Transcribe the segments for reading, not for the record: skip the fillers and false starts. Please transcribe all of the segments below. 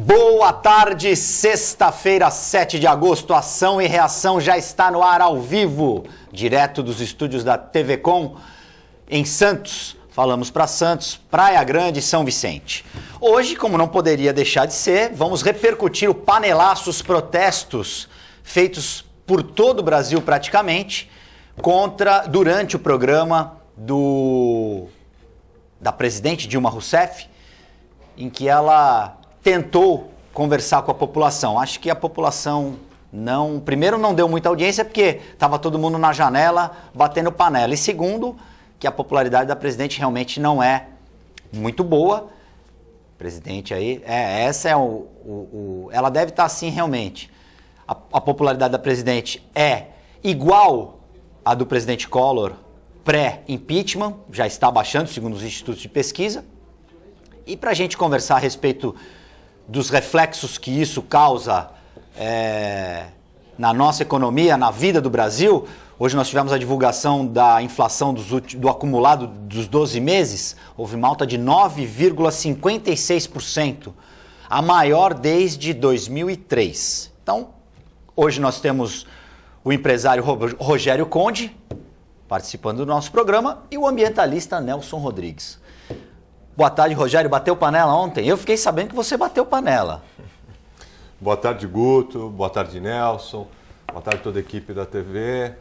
Boa tarde, sexta-feira, 7 de agosto, Ação e Reação já está no ar ao vivo, direto dos estúdios da TV Com, em Santos. Falamos para Santos, Praia Grande e São Vicente. Hoje, como não poderia deixar de ser, vamos repercutir o panelaço, os protestos feitos por todo o Brasil praticamente, durante o programa da presidente Dilma Rousseff, em que ela tentou conversar com a população. Acho que a população primeiro não deu muita audiência porque estava todo mundo na janela batendo panela. E segundo, que a popularidade da presidente realmente não é muito boa. Presidente aí, ela deve estar assim realmente. A popularidade da presidente é igual à do presidente Collor pré-impeachment, já está baixando segundo os institutos de pesquisa. E para a gente conversar a respeito dos reflexos que isso causa na nossa economia, na vida do Brasil, hoje nós tivemos a divulgação da inflação do acumulado dos 12 meses, houve uma alta de 9,56%, a maior desde 2003. Então, hoje nós temos o empresário Rogério Conde participando do nosso programa e o ambientalista Nelson Rodrigues. Boa tarde, Rogério. Bateu panela ontem? Eu fiquei sabendo que você bateu panela. Boa tarde, Guto. Boa tarde, Nelson. Boa tarde, toda a equipe da TV,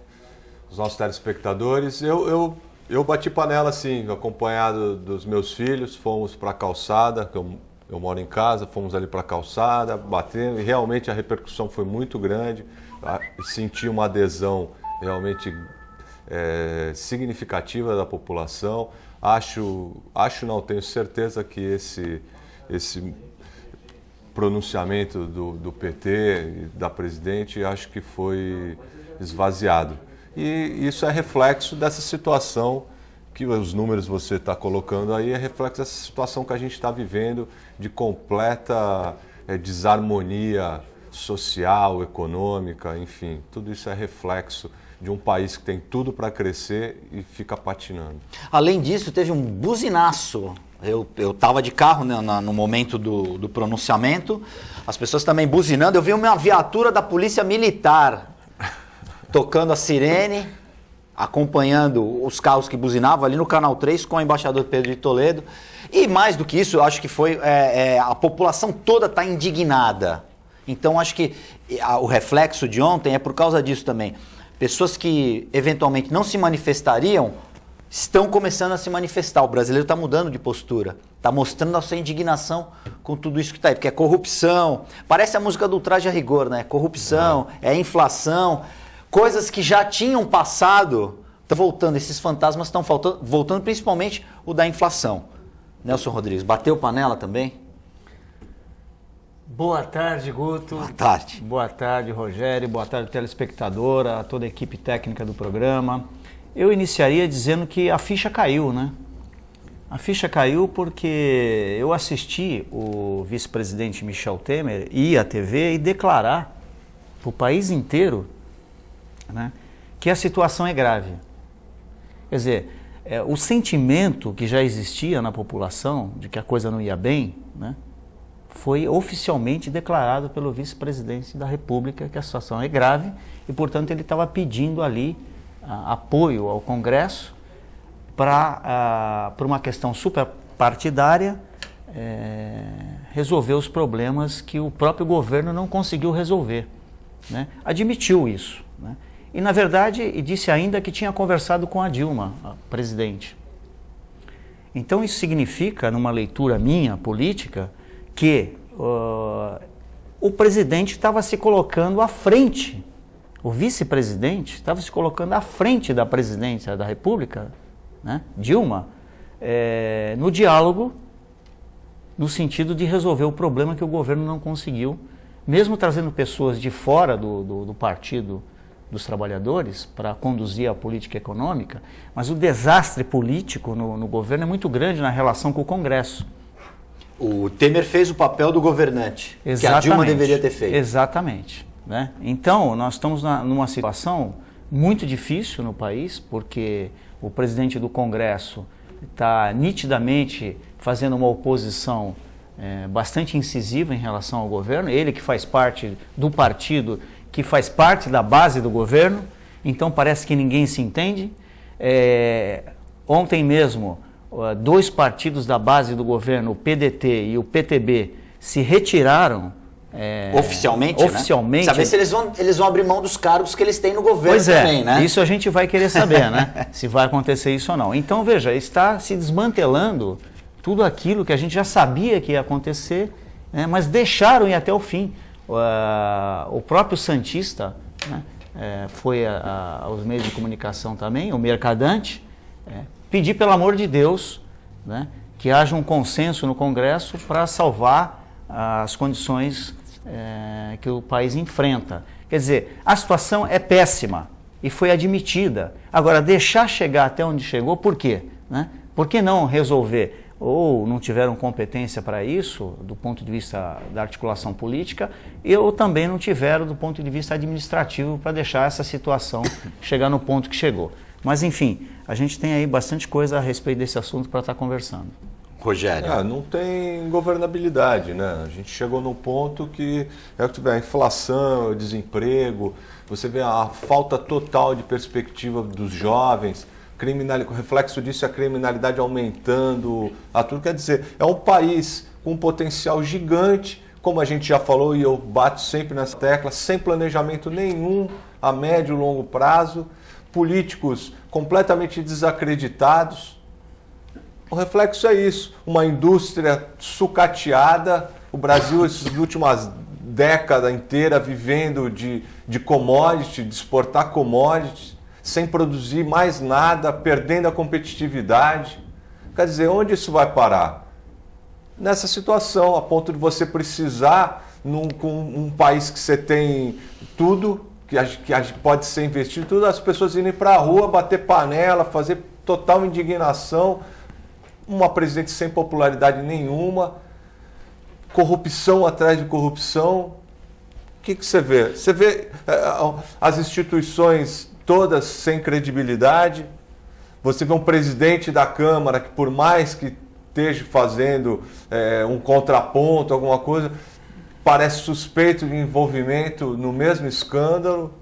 os nossos telespectadores. Eu bati panela, sim, acompanhado dos meus filhos. Fomos para a calçada, que eu moro em casa, fomos ali para a calçada, batendo, e realmente a repercussão foi muito grande. Senti uma adesão realmente significativa da população. Não, tenho certeza que esse pronunciamento do PT e da presidente, acho que foi esvaziado. E isso é reflexo dessa situação que os números você está colocando aí, é reflexo dessa situação que a gente está vivendo de completa desarmonia social, econômica, enfim, tudo isso é reflexo de um país que tem tudo para crescer e fica patinando. Além disso, teve um buzinaço. Eu estava de carro, né, no momento do pronunciamento, as pessoas também buzinando. Eu vi uma viatura da Polícia Militar tocando a sirene, acompanhando os carros que buzinavam ali no Canal 3 com o embaixador Pedro de Toledo. E mais do que isso, eu acho que foi a população toda está indignada. Então, acho que o reflexo de ontem é por causa disso também. Pessoas que eventualmente não se manifestariam estão começando a se manifestar. O brasileiro está mudando de postura, está mostrando a sua indignação com tudo isso que está aí, porque é corrupção, parece a música do Ultraje a Rigor, né? Corrupção, é inflação, coisas que já tinham passado, estão voltando, esses fantasmas estão voltando, principalmente o da inflação. Nelson Rodrigues, bateu panela também? Boa tarde, Guto. Boa tarde. Boa tarde, Rogério. Boa tarde, telespectadora, a toda a equipe técnica do programa. Eu iniciaria dizendo que a ficha caiu, né? A ficha caiu porque eu assisti o vice-presidente Michel Temer ir à TV e declarar para o país inteiro, né, que a situação é grave. Quer dizer, o sentimento que já existia na população de que a coisa não ia bem, né, foi oficialmente declarado pelo vice-presidente da República que a situação é grave e, portanto, ele estava pedindo ali apoio ao Congresso para uma questão superpartidária resolver os problemas que o próprio governo não conseguiu resolver, né? Admitiu isso, né? E, na verdade, disse ainda que tinha conversado com a Dilma, a presidente. Então, isso significa, numa leitura minha, política, que o presidente estava se colocando à frente, o vice-presidente estava se colocando à frente da presidência da República, né, Dilma, no diálogo, no sentido de resolver o problema que o governo não conseguiu, mesmo trazendo pessoas de fora do Partido dos Trabalhadores para conduzir a política econômica, mas o desastre político no governo é muito grande na relação com o Congresso. O Temer fez o papel do governante, Exatamente, que a Dilma deveria ter feito. Exatamente, né? Então, nós estamos numa situação muito difícil no país, porque o presidente do Congresso está nitidamente fazendo uma oposição bastante incisivo em relação ao governo, ele que faz parte do partido, que faz parte da base do governo, então parece que ninguém se entende. Ontem mesmo, 2 partidos da base do governo, o PDT e o PTB, se retiraram oficialmente, oficialmente. Saber se eles vão abrir mão dos cargos que eles têm no governo também, né? Isso a gente vai querer saber, né? Se vai acontecer isso ou não. Então, veja, está se desmantelando tudo aquilo que a gente já sabia que ia acontecer, né? Mas deixaram ir até o fim. O próprio Santista, né? Foi aos meios de comunicação também, o Mercadante, pedir, pelo amor de Deus, né? Que haja um consenso no Congresso para salvar as condições que o país enfrenta. Quer dizer, a situação é péssima e foi admitida. Agora, deixar chegar até onde chegou, por quê? Né? Por que não resolver? Ou não tiveram competência para isso, do ponto de vista da articulação política, ou também não tiveram do ponto de vista administrativo para deixar essa situação chegar no ponto que chegou. Mas, enfim, a gente tem aí bastante coisa a respeito desse assunto para estar conversando. Rogério. Não tem governabilidade, né? A gente chegou num ponto que o que tiver a inflação, o desemprego, você vê a falta total de perspectiva dos jovens, o reflexo disso é a criminalidade aumentando, tudo. Quer dizer, é um país com um potencial gigante, como a gente já falou e eu bato sempre nessa tecla, sem planejamento nenhum a médio e longo prazo, políticos completamente desacreditados. O reflexo é isso, uma indústria sucateada, o Brasil, essas últimas décadas inteiras, vivendo de commodity, de exportar commodities, sem produzir mais nada, perdendo a competitividade. Quer dizer, onde isso vai parar? Nessa situação, a ponto de você precisar, com um país que você tem tudo, que pode ser investido, tudo, as pessoas irem para a rua, bater panela, fazer total indignação, uma presidente sem popularidade nenhuma, corrupção atrás de corrupção. O que você vê? Você vê as instituições todas sem credibilidade, você vê um presidente da Câmara que, por mais que esteja fazendo um contraponto, alguma coisa, parece suspeito de envolvimento no mesmo escândalo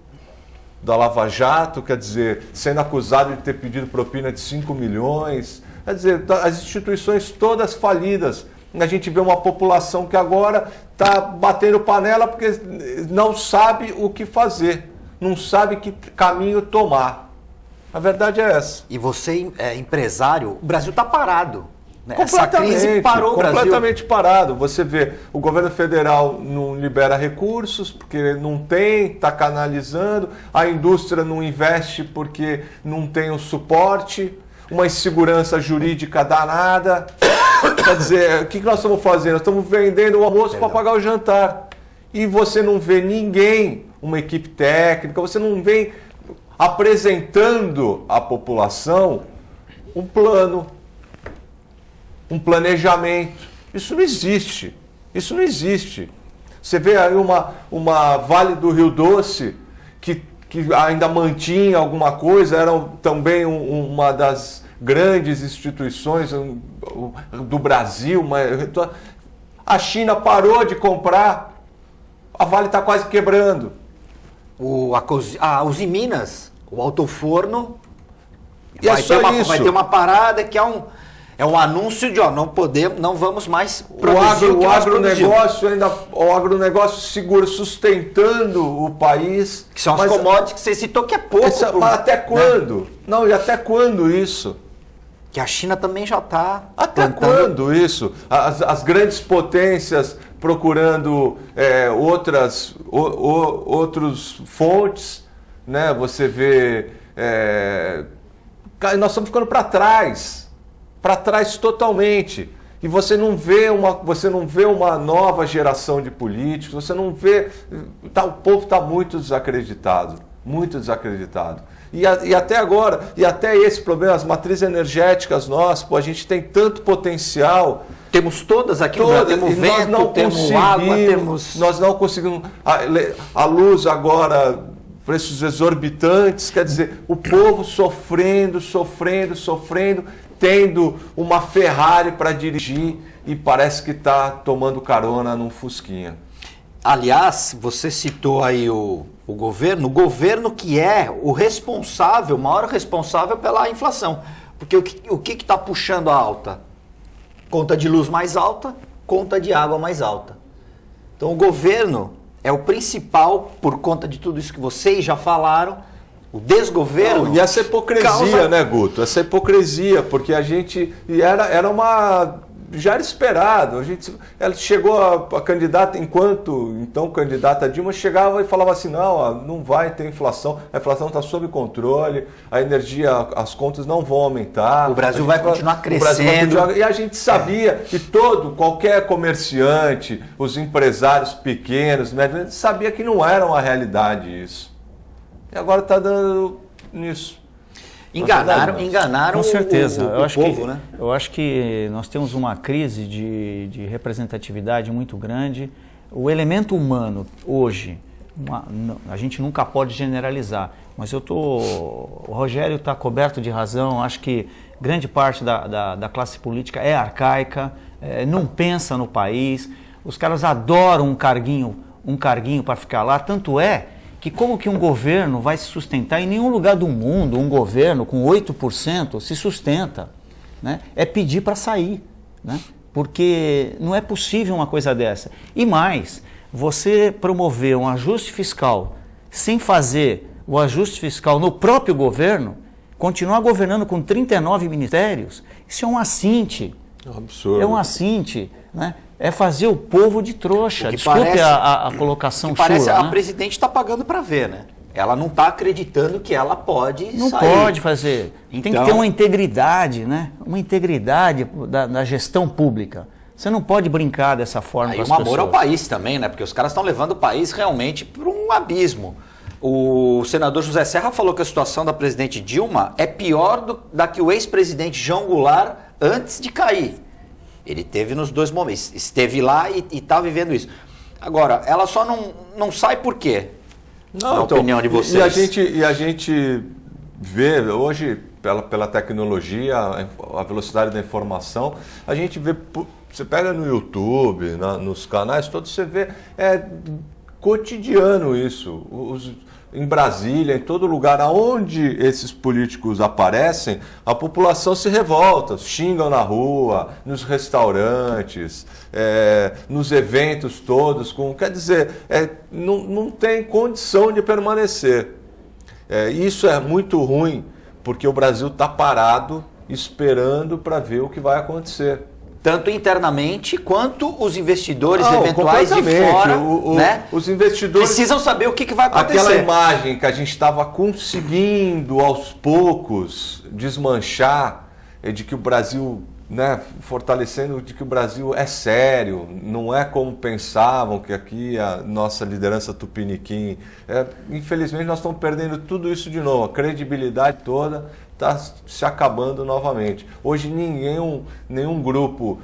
da Lava Jato, quer dizer, sendo acusado de ter pedido propina de 5 milhões, quer dizer, as instituições todas falidas. A gente vê uma população que agora está batendo panela porque não sabe o que fazer, não sabe que caminho tomar. A verdade é essa. E você, empresário, o Brasil está parado. Né? Essa crise parou o Brasil. Completamente parado. Você vê, o governo federal não libera recursos porque não tem, está canalizando, a indústria não investe porque não tem o suporte, uma insegurança jurídica danada. Quer dizer, o que nós estamos fazendo? Nós estamos vendendo o almoço para pagar o jantar. E você não vê ninguém, uma equipe técnica, você não vem apresentando à população um plano, um planejamento. Isso não existe. Isso não existe. Você vê aí uma Vale do Rio Doce que ainda mantinha alguma coisa, era também uma das grandes instituições do Brasil. A China parou de comprar, a Vale está quase quebrando. A Usiminas, o Altoforno, e vai ter uma parada que é um anúncio de não vamos mais produzir o agronegócio segura, sustentando o país. Que são as commodities que você citou, que é pouco. Mas até quando? Né? Não, e até quando isso? Que a China também já está. Até quando isso? As grandes potências procurando outras fontes, né? Você vê. Nós estamos ficando para trás totalmente. E você não vê uma nova geração de políticos, você não vê. O povo está muito desacreditado. Muito desacreditado. E até agora, e até esse problema, as matrizes energéticas nossas, a gente tem tanto potencial. Temos todas aqui, temos vento, temos água, temos... Nós não conseguimos. A luz agora, preços exorbitantes, quer dizer, o povo sofrendo, tendo uma Ferrari para dirigir, e parece que está tomando carona num fusquinha. Aliás, você citou aí o governo que é o responsável, o maior responsável pela inflação. Porque o que está puxando a alta? Conta de luz mais alta, conta de água mais alta. Então o governo é o principal, por conta de tudo isso que vocês já falaram, o desgoverno... Não, e essa hipocrisia, né, Guto? Essa hipocrisia, porque a gente... Era uma... Já era esperado. Ela chegou a candidata, então candidata Dilma, chegava e falava assim, não vai ter inflação, a inflação está sob controle, a energia, as contas não vão aumentar. O Brasil vai continuar crescendo. E a gente sabia que qualquer comerciante, os empresários pequenos, médios, sabia que não era uma realidade isso. E agora está dando nisso. Enganaram com certeza. o povo, né? Eu acho que nós temos uma crise de representatividade muito grande. O elemento humano hoje, a gente nunca pode generalizar, mas o Rogério está coberto de razão. Acho que grande parte da classe política é arcaica, não pensa no país. Os caras adoram um carguinho para ficar lá, tanto é que como que um governo vai se sustentar? Em nenhum lugar do mundo um governo com 8% se sustenta, né? É pedir para sair, né? Porque não é possível uma coisa dessa. E mais, você promover um ajuste fiscal sem fazer o ajuste fiscal no próprio governo, continuar governando com 39 ministérios, isso é um assinte. É um absurdo. É um assinte, né? É fazer o povo de trouxa. Desculpe parece, a colocação chula. Parece a né? presidente está pagando para ver, né? Ela não está acreditando que ela pode não sair. Não pode fazer. Então, tem que ter uma integridade, né? Uma integridade da gestão pública. Você não pode brincar dessa forma com as pessoas. E um amor ao país também, né? Porque os caras estão levando o país realmente para um abismo. O senador José Serra falou que a situação da presidente Dilma é pior da que o ex-presidente João Goulart antes de cair. Ele teve nos dois momentos, esteve lá e está vivendo isso. Agora, ela só não sai por quê? Não, na opinião de vocês. E a gente vê hoje, pela tecnologia, a velocidade da informação, a gente vê, você pega no YouTube, nos canais todos, você vê, cotidiano isso. Em Brasília, em todo lugar onde esses políticos aparecem, a população se revolta, xingam na rua, nos restaurantes, nos eventos todos. Quer dizer, não tem condição de permanecer. Isso é muito ruim, porque o Brasil está parado, esperando para ver o que vai acontecer. Tanto internamente quanto os investidores eventuais de fora, né? Os investidores precisam saber o que vai acontecer. Aquela imagem que a gente estava conseguindo aos poucos desmanchar, de que o Brasil, né, fortalecendo de que o Brasil é sério, não é como pensavam que aqui a nossa liderança tupiniquim. Infelizmente nós estamos perdendo tudo isso de novo, a credibilidade toda está se acabando novamente. Hoje nenhum grupo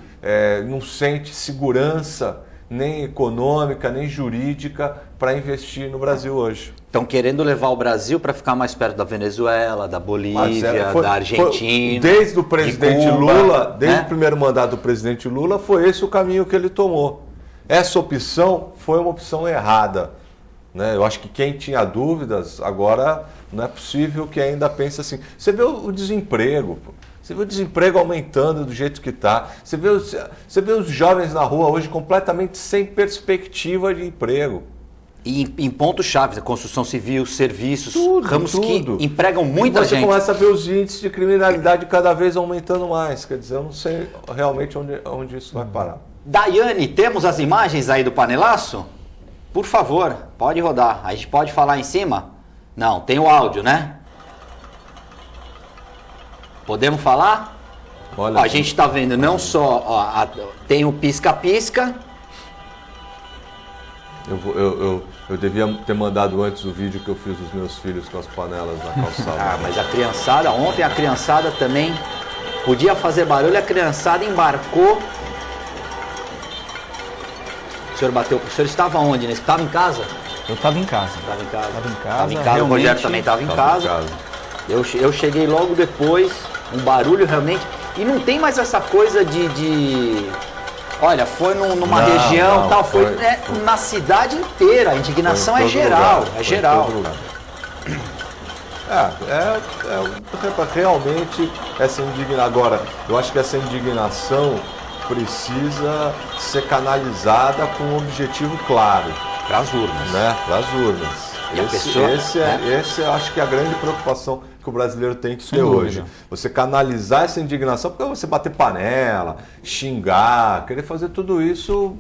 não sente segurança nem econômica, nem jurídica para investir no Brasil hoje. Estão querendo levar o Brasil para ficar mais perto da Venezuela, da Bolívia, da Argentina. Desde o presidente Cuba, Lula, desde né? o primeiro mandato do presidente Lula, foi esse o caminho que ele tomou. Essa opção foi uma opção errada, né? Eu acho que quem tinha dúvidas, agora não é possível que ainda pense assim. Você vê o desemprego, pô. Você vê o desemprego aumentando do jeito que está. Você vê os jovens na rua hoje completamente sem perspectiva de emprego. E em pontos-chave, construção civil, serviços, Tudo, ramos tudo. que empregam muita gente. Você começa a ver os índices de criminalidade cada vez aumentando mais. Quer dizer, eu não sei realmente onde isso vai parar. Daiane, temos as imagens aí do panelaço? Por favor, pode rodar. A gente pode falar em cima? Não, tem o áudio, né? Podemos falar? Olha, a gente está vendo não só... tem o pisca-pisca. Eu devia ter mandado antes o vídeo que eu fiz dos meus filhos com as panelas na calçada. Mas a criançada, ontem a criançada também podia fazer barulho, a criançada embarcou. O senhor bateu, o senhor estava onde? Estava em casa? Eu estava em casa. Estava em casa. Estava em casa. Estava em casa, realmente... o Rogério também estava em casa. Eu cheguei logo depois, um barulho realmente. E não tem mais essa coisa de Olha, foi numa Não, região, não, tal, foi na cidade inteira. A indignação Foi é em todo geral, lugar, é foi em geral. todo lugar. Realmente essa indignação. Agora, eu acho que essa indignação precisa ser canalizada com um objetivo claro, Para as urnas. né? Para as urnas. E a pessoa, Esse eu acho que é a grande preocupação que o brasileiro tem que Sem ter dúvida. hoje. Você canalizar essa indignação, porque você bater panela, xingar, querer fazer tudo isso,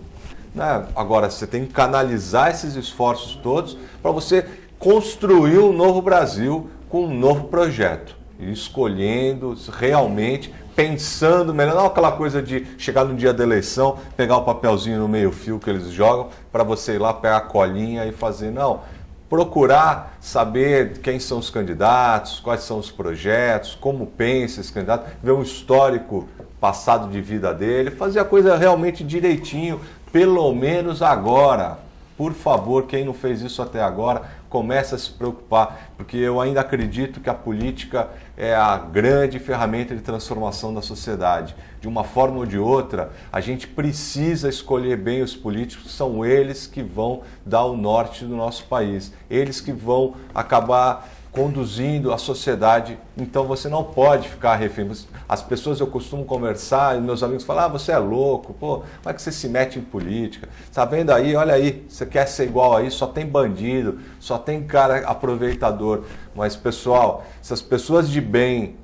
né? Agora, você tem que canalizar esses esforços todos para você construir um novo Brasil com um novo projeto. E escolhendo realmente, pensando melhor, não aquela coisa de chegar no dia da eleição, pegar o papelzinho no meio-fio que eles jogam, para você ir lá pegar a colinha e fazer, não. Procurar saber quem são os candidatos, quais são os projetos, como pensa esse candidato, ver um histórico passado de vida dele, fazer a coisa realmente direitinho, pelo menos agora. Por favor, quem não fez isso até agora, comece a se preocupar, porque eu ainda acredito que a política é a grande ferramenta de transformação da sociedade. De uma forma ou de outra, a gente precisa escolher bem os políticos, são eles que vão dar o norte do nosso país, eles que vão acabar conduzindo a sociedade. Então você não pode ficar refém. As pessoas, eu costumo conversar, e meus amigos falam, você é louco, pô, como é que você se mete em política? Tá vendo aí, olha aí, você quer ser igual aí, só tem bandido, só tem cara aproveitador. Mas pessoal, se as pessoas de bem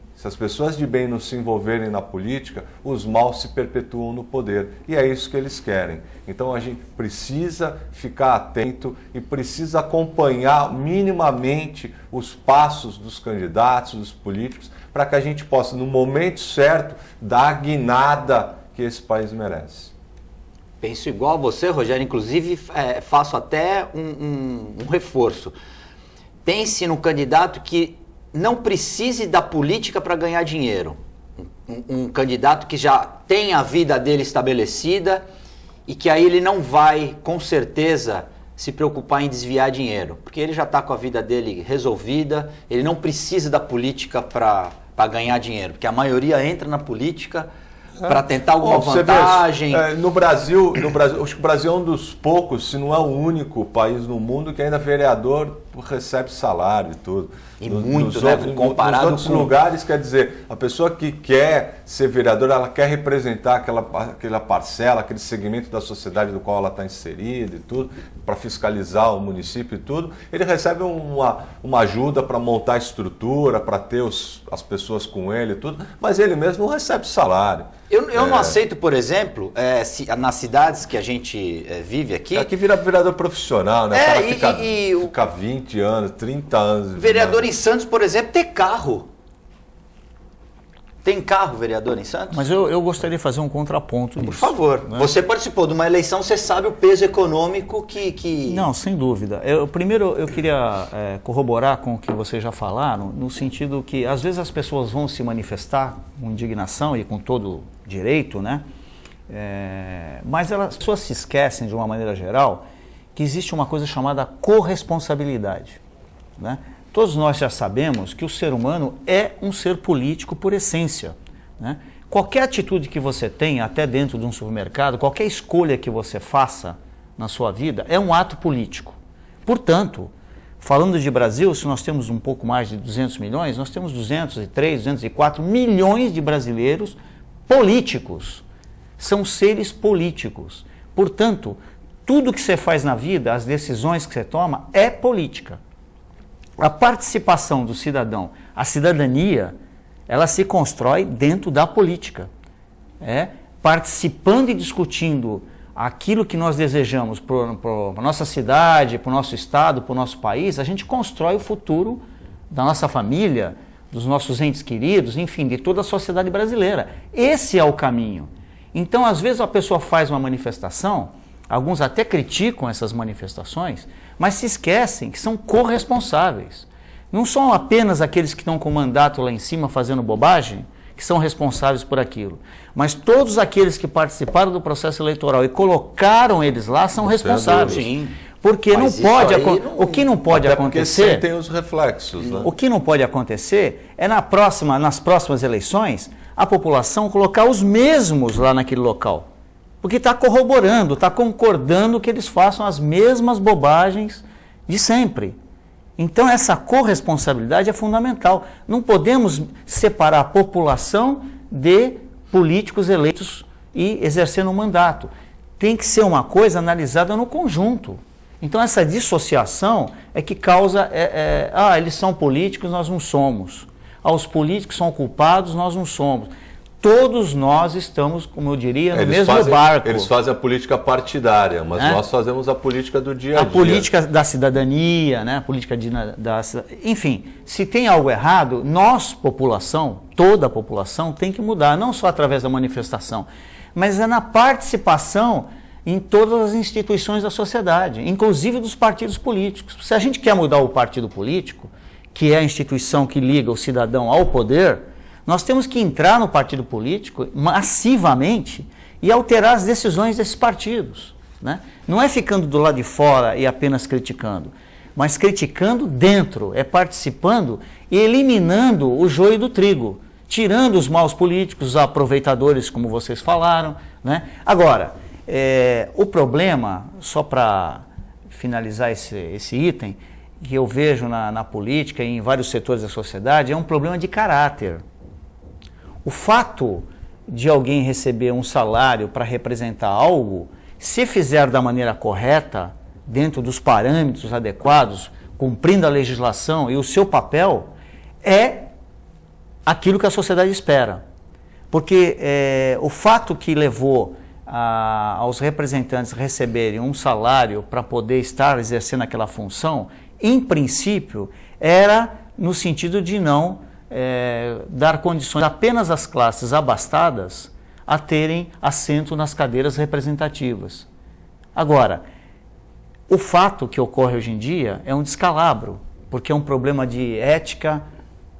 não se envolverem na política, os maus se perpetuam no poder. E é isso que eles querem. Então a gente precisa ficar atento e precisa acompanhar minimamente os passos dos candidatos, dos políticos, para que a gente possa, no momento certo, dar a guinada que esse país merece. Penso igual a você, Rogério. Inclusive, faço até um reforço. Pense no candidato que não precise da política para ganhar dinheiro. Um candidato que já tem a vida dele estabelecida e que aí ele não vai, com certeza, se preocupar em desviar dinheiro, porque ele já está com a vida dele resolvida, ele não precisa da política para ganhar dinheiro, porque a maioria entra na política para tentar alguma vantagem. No Brasil, acho que o Brasil é um dos poucos, se não é o único país no mundo que ainda vereador recebe salário e tudo. E muito, né? Comparado nos outros lugares, quer dizer, a pessoa que quer ser vereadora, ela quer representar aquela parcela, aquele segmento da sociedade do qual ela está inserida e tudo, para fiscalizar o município e tudo, ele recebe uma ajuda para montar a estrutura, para ter as pessoas com ele e tudo, mas ele mesmo não recebe salário. Eu não aceito, por exemplo, nas cidades que a gente vive aqui... Aqui vira vereador profissional, né? O cara fica 20 anos, 30 anos... Vereador em Santos, por exemplo, ter carro. Tem carro, vereador, em Santos? Mas eu gostaria de fazer um contraponto nisso. Por favor. Né? Você participou de uma eleição, você sabe o peso econômico que... Não, sem dúvida. Primeiro, eu queria corroborar com o que vocês já falaram, no sentido que, às vezes, as pessoas vão se manifestar com indignação e com todo direito, né? Mas as pessoas se esquecem, de uma maneira geral, que existe uma coisa chamada corresponsabilidade, né? Todos nós já sabemos que o ser humano é um ser político por essência, né? Qualquer atitude que você tenha, até dentro de um supermercado, qualquer escolha que você faça na sua vida, é um ato político. Portanto, falando de Brasil, se nós temos um pouco mais de 200 milhões, nós temos 203, 204 milhões de brasileiros políticos. São seres políticos. Portanto, tudo que você faz na vida, as decisões que você toma, é política. A participação do cidadão, a cidadania, ela se constrói dentro da política. Participando e discutindo aquilo que nós desejamos para a nossa cidade, para o nosso estado, para o nosso país, a gente constrói o futuro da nossa família, dos nossos entes queridos, enfim, de toda a sociedade brasileira. Esse é o caminho. Então, às vezes, a pessoa faz uma manifestação, alguns até criticam essas manifestações, mas se esquecem que são corresponsáveis. Não são apenas aqueles que estão com o mandato lá em cima fazendo bobagem, que são responsáveis por aquilo, mas todos aqueles que participaram do processo eleitoral e colocaram eles lá são responsáveis. Sim. Porque não pode o que não pode Até acontecer. Porque tem os reflexos, né? O que não pode acontecer é nas próximas eleições a população colocar os mesmos lá naquele local. Porque está corroborando, está concordando que eles façam as mesmas bobagens de sempre. Então essa corresponsabilidade é fundamental. Não podemos separar a população de políticos eleitos e exercendo um mandato. Tem que ser uma coisa analisada no conjunto. Então essa dissociação é que causa, eles são políticos, nós não somos. Os políticos são culpados, nós não somos. Todos nós estamos, como eu diria, no mesmo barco. Eles fazem a política partidária, mas nós fazemos a política do dia a dia. A política da cidadania, né? A política enfim, se tem algo errado, nós, população, toda a população, tem que mudar, não só através da manifestação, mas é na participação em todas as instituições da sociedade, inclusive dos partidos políticos. Se a gente quer mudar o partido político, que é a instituição que liga o cidadão ao poder, nós temos que entrar no partido político massivamente e alterar as decisões desses partidos, né? Não é ficando do lado de fora e apenas criticando, mas criticando dentro, é participando e eliminando o joio do trigo, tirando os maus políticos, os aproveitadores, como vocês falaram, né? Agora, o problema, só para finalizar esse item, que eu vejo na política e em vários setores da sociedade, é um problema de caráter. O fato de alguém receber um salário para representar algo, se fizer da maneira correta, dentro dos parâmetros adequados, cumprindo a legislação e o seu papel, é aquilo que a sociedade espera. Porque o fato que levou aos representantes receberem um salário para poder estar exercendo aquela função, em princípio, era no sentido de não dar condições apenas às classes abastadas a terem assento nas cadeiras representativas. Agora, o fato que ocorre hoje em dia é um descalabro, porque é um problema de ética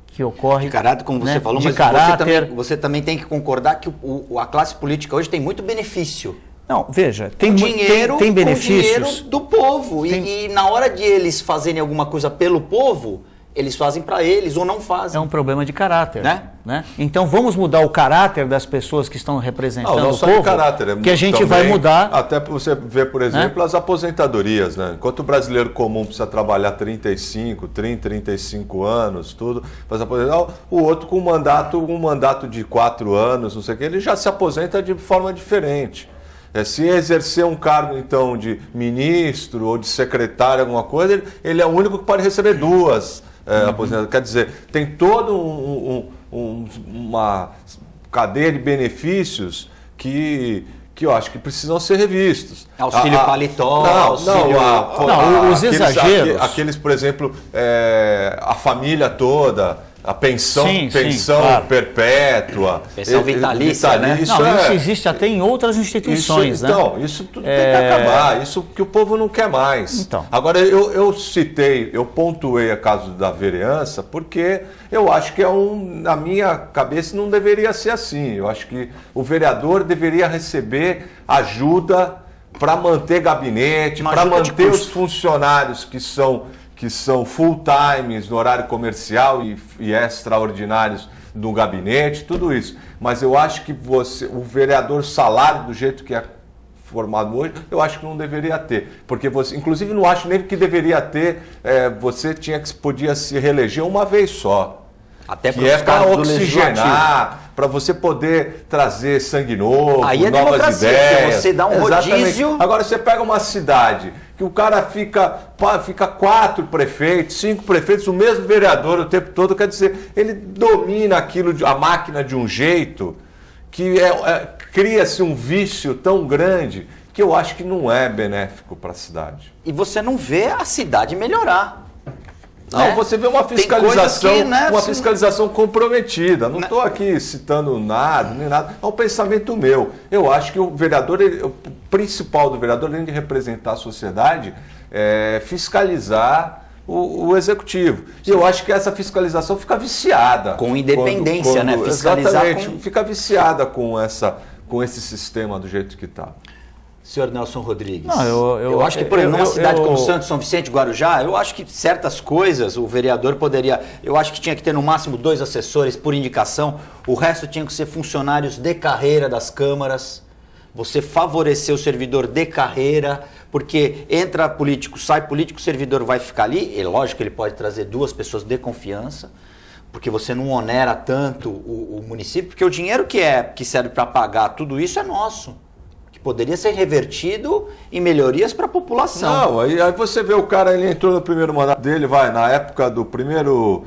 que ocorre... De caráter, como você falou, de mas caráter. você também tem que concordar que a classe política hoje tem muito benefício. Não, veja, tem dinheiro, tem benefícios. Com dinheiro do povo. E na hora de eles fazerem alguma coisa pelo povo, eles fazem para eles ou não fazem. É um problema de caráter. Né? Então vamos mudar o caráter das pessoas que estão representando não o só povo, de caráter, que a gente também, vai mudar. Até você ver, por exemplo, as aposentadorias, né? Enquanto o brasileiro comum precisa trabalhar 35 anos, tudo, faz aposentar, o outro com um mandato de 4 anos, não sei o que, ele já se aposenta de forma diferente. Se exercer um cargo, então, de ministro ou de secretário, alguma coisa, ele é o único que pode receber 2 aposentadorias. Quer dizer, tem toda uma cadeia de benefícios que eu acho que precisam ser revistos. Auxílio paletó, os exageros. Aqueles, por exemplo, a família toda, a pensão, claro. Perpétua. Pensão vitalícia, né? Isso existe até em outras instituições, né? Então, isso tudo tem que acabar. Isso que o povo não quer mais. Então. Agora, eu pontuei a caso da vereança, porque eu acho que na minha cabeça não deveria ser assim. Eu acho que o vereador deveria receber ajuda para manter gabinete, para manter os funcionários que são full times no horário comercial e extraordinários do gabinete, tudo isso. Mas eu acho que o vereador salário do jeito que é formado hoje, eu acho que não deveria ter. Porque inclusive não acho nem que deveria ter, podia se reeleger uma vez só. Até que é para oxigenar, para você poder trazer sangue novo, novas ideias. Você dá um rodízio. Agora você pega uma cidade que o cara fica 4 prefeitos, 5 prefeitos, o mesmo vereador o tempo todo, quer dizer, ele domina a máquina de um jeito que cria-se um vício tão grande que eu acho que não é benéfico para a cidade. E você não vê a cidade melhorar. Não, você vê uma fiscalização, fiscalização comprometida. Não estou aqui citando nada, nem nada. É um pensamento meu. Eu acho que o vereador, o principal do vereador, além de representar a sociedade, é fiscalizar o executivo. E eu acho que essa fiscalização fica viciada. Com independência, né? Fiscalizar exatamente, fica viciada com esse sistema do jeito que está. Senhor Nelson Rodrigues, eu acho que, por exemplo, numa cidade como Santos, São Vicente, Guarujá, eu acho que certas coisas o vereador poderia... Eu acho que tinha que ter no máximo 2 assessores por indicação, o resto tinha que ser funcionários de carreira das câmaras, você favorecer o servidor de carreira, porque entra político, sai político, o servidor vai ficar ali. É lógico que ele pode trazer 2 pessoas de confiança, porque você não onera tanto o município, porque o dinheiro que serve para pagar tudo isso é nosso, que poderia ser revertido em melhorias para a população. Não, aí você vê o cara, ele entrou no primeiro mandato dele, na época do primeiro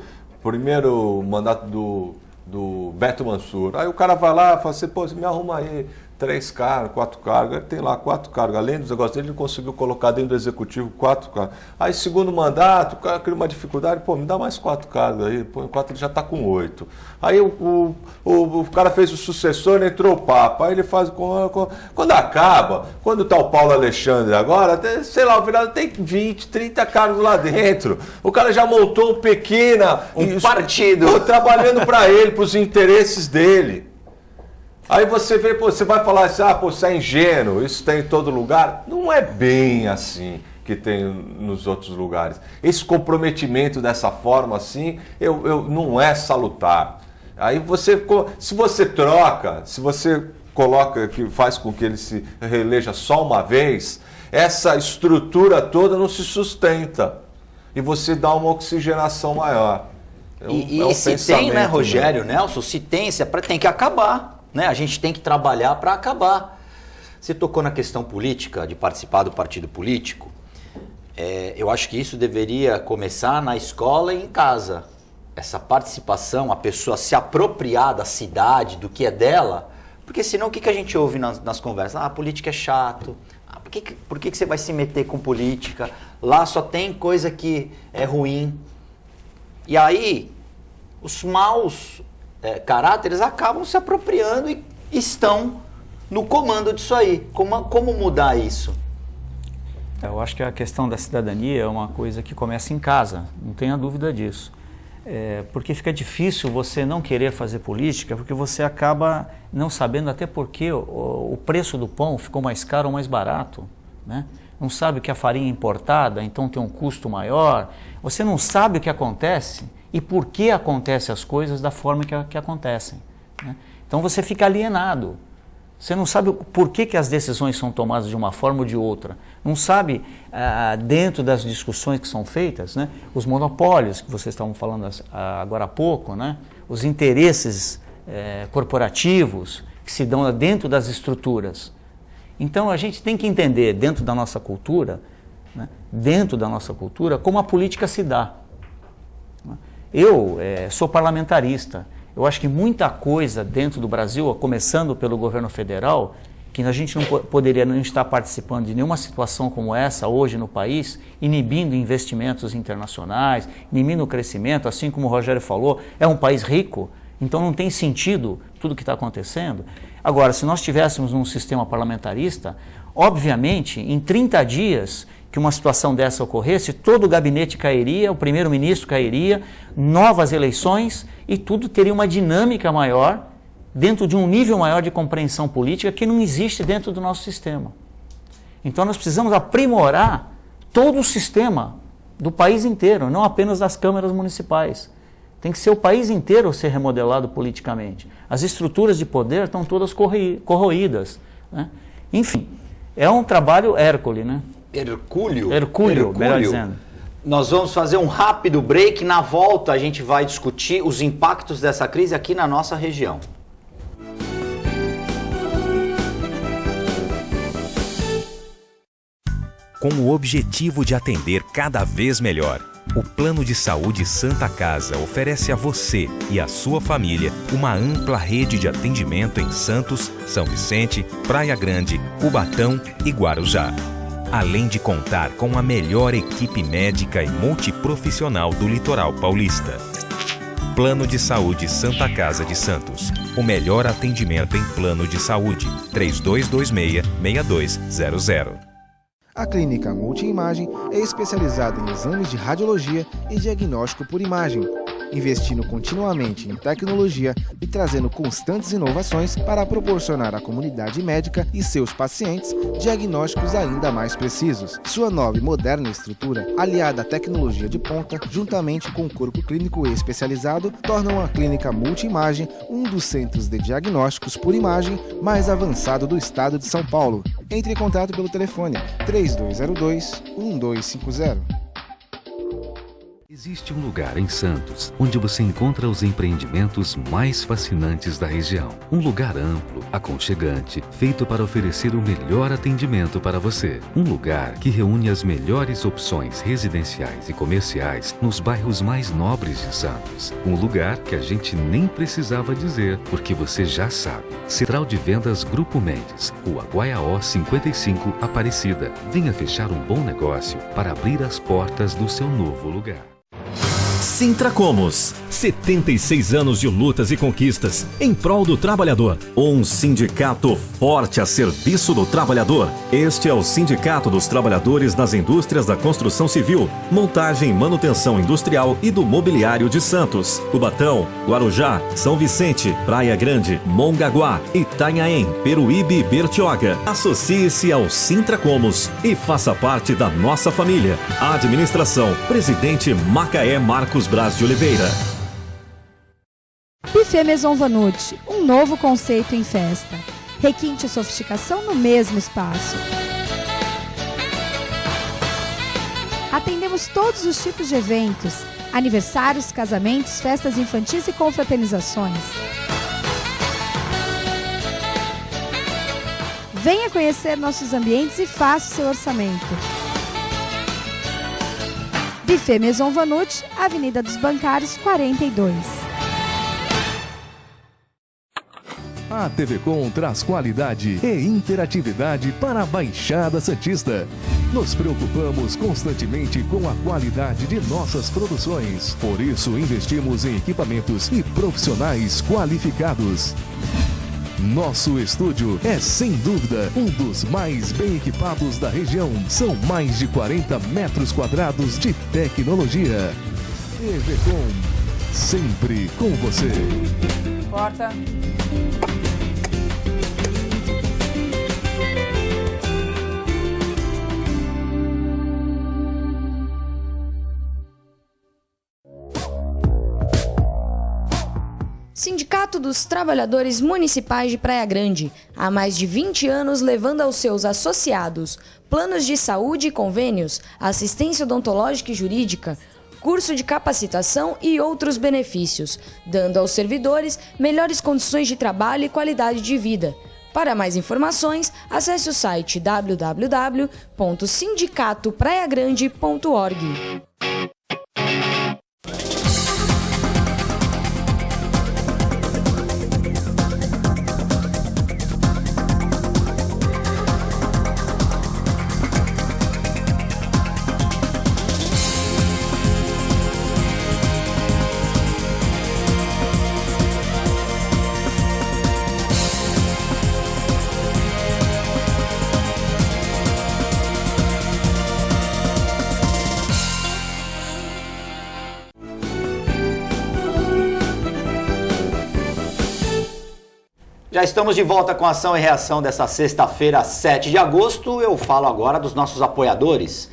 mandato do Beto Mansur. Aí o cara vai lá e fala assim, pô, você me arruma aí 3 cargos, 4 cargos. Ele tem lá 4 cargos. Além dos negócios dele, ele conseguiu colocar dentro do executivo 4 cargos. Aí, segundo mandato, o cara cria uma dificuldade, pô, me dá mais 4 cargos aí. Pô, 4 ele já está com 8. Aí o cara fez o sucessor, entrou o Papa. Aí ele faz. Quando acaba, quando está o Paulo Alexandre agora, sei lá, o virado tem 20, 30 cargos lá dentro. O cara já montou um partido. Trabalhando para ele, para os interesses dele. Aí você vê, pô, você vai falar assim, você é ingênuo, isso tem em todo lugar. Não é bem assim que tem nos outros lugares. Esse comprometimento dessa forma assim, não é salutar. Aí se você troca, se você coloca, que faz com que ele se reeleja só uma vez, essa estrutura toda não se sustenta. E você dá uma oxigenação maior. Se tem, né, Rogério, Nelson, se tem que acabar. Né? A gente tem que trabalhar para acabar. Você tocou na questão política, de participar do partido político. Eu acho que isso deveria começar na escola e em casa. Essa participação, a pessoa se apropriar da cidade, do que é dela. Porque senão o que a gente ouve nas conversas? Política é chato. Por que você vai se meter com política? Lá só tem coisa que é ruim. E aí, os maus caráteres acabam se apropriando e estão no comando disso aí. Como mudar isso? Eu acho que a questão da cidadania é uma coisa que começa em casa, não tenha dúvida disso. Porque fica difícil você não querer fazer política, porque você acaba não sabendo até porque o preço do pão ficou mais caro ou mais barato, né? Não sabe que a farinha é importada, então tem um custo maior. Você não sabe o que acontece e por que acontecem as coisas da forma que acontecem, né? Então você fica alienado. Você não sabe por que as decisões são tomadas de uma forma ou de outra. Não sabe, dentro das discussões que são feitas, né, os monopólios que vocês estavam falando agora há pouco, né, os interesses corporativos que se dão dentro das estruturas. Então a gente tem que entender dentro da nossa cultura, né, como a política se dá. Eu sou parlamentarista. Eu acho que muita coisa dentro do Brasil, começando pelo governo federal, que a gente não poderia não estar participando de nenhuma situação como essa hoje no país, inibindo investimentos internacionais, inibindo o crescimento, assim como o Rogério falou, é um país rico, então não tem sentido tudo que está acontecendo. Agora, se nós tivéssemos um sistema parlamentarista, obviamente, em 30 dias que uma situação dessa ocorresse, todo o gabinete cairia, o primeiro-ministro cairia, novas eleições e tudo teria uma dinâmica maior, dentro de um nível maior de compreensão política que não existe dentro do nosso sistema. Então nós precisamos aprimorar todo o sistema do país inteiro, não apenas das câmaras municipais. Tem que ser o país inteiro a ser remodelado politicamente. As estruturas de poder estão todas corroídas, né? Enfim, é um trabalho Hércules, né? Hercúleo. Melhor dizendo. Nós vamos fazer um rápido break. Na volta a gente vai discutir os impactos dessa crise aqui na nossa região. Com o objetivo de atender cada vez melhor, o Plano de Saúde Santa Casa oferece a você e a sua família uma ampla rede de atendimento em Santos, São Vicente, Praia Grande, Cubatão e Guarujá. Além de contar com a melhor equipe médica e multiprofissional do litoral paulista. Plano de Saúde Santa Casa de Santos. O melhor atendimento em plano de saúde. 3226-6200. A Clínica Multiimagem é especializada em exames de radiologia e diagnóstico por imagem. investindo continuamente em tecnologia e trazendo constantes inovações para proporcionar à comunidade médica e seus pacientes diagnósticos ainda mais precisos. Sua nova e moderna estrutura, aliada à tecnologia de ponta, juntamente com o corpo clínico especializado, tornam a clínica Multimagem um dos centros de diagnósticos por imagem mais avançado do estado de São Paulo. Entre em contato pelo telefone 3202-1250. Existe um lugar em Santos onde você encontra os empreendimentos mais fascinantes da região. Um lugar amplo, aconchegante, feito para oferecer o melhor atendimento para você. Um lugar que reúne as melhores opções residenciais e comerciais nos bairros mais nobres de Santos. Um lugar que a gente nem precisava dizer, porque você já sabe. Central de Vendas Grupo Mendes, Rua Guaiaó 55, Aparecida. Venha fechar um bom negócio para abrir as portas do seu novo lugar. Sintracomos, 76 anos de lutas e conquistas em prol do trabalhador. Um sindicato forte a serviço do trabalhador. Este é o Sindicato dos Trabalhadores nas Indústrias da Construção Civil, Montagem e Manutenção Industrial e do Mobiliário de Santos, Cubatão, Guarujá, São Vicente, Praia Grande, Mongaguá, Itanhaém, Peruíbe e Bertioga. Associe-se ao Sintracomos e faça parte da nossa família. Administração, Presidente Macaé Marcos Braz de Oliveira. Buffet Maison Vanucci, um novo conceito em festa. Requinte e sofisticação no mesmo espaço. Atendemos todos os tipos de eventos, aniversários, casamentos, festas infantis e confraternizações. Venha conhecer nossos ambientes e faça o seu orçamento. Buffet Maison Vanucci, Avenida dos Bancários, 42. A TV Com traz qualidade e interatividade para a Baixada Santista. Nos preocupamos constantemente com a qualidade de nossas produções. Por isso, investimos em equipamentos e profissionais qualificados. Nosso estúdio é, sem dúvida, um dos mais bem equipados da região. São mais de 40 metros quadrados de tecnologia. TV Com, sempre com você. Porta. Sindicato dos Trabalhadores Municipais de Praia Grande, há mais de 20 anos levando aos seus associados planos de saúde e convênios, assistência odontológica e jurídica, curso de capacitação e outros benefícios, dando aos servidores melhores condições de trabalho e qualidade de vida. Para mais informações, acesse o site www.sindicatopraiagrande.org. Já estamos de volta com a ação e reação dessa sexta-feira, 7 de agosto. Eu falo agora dos nossos apoiadores.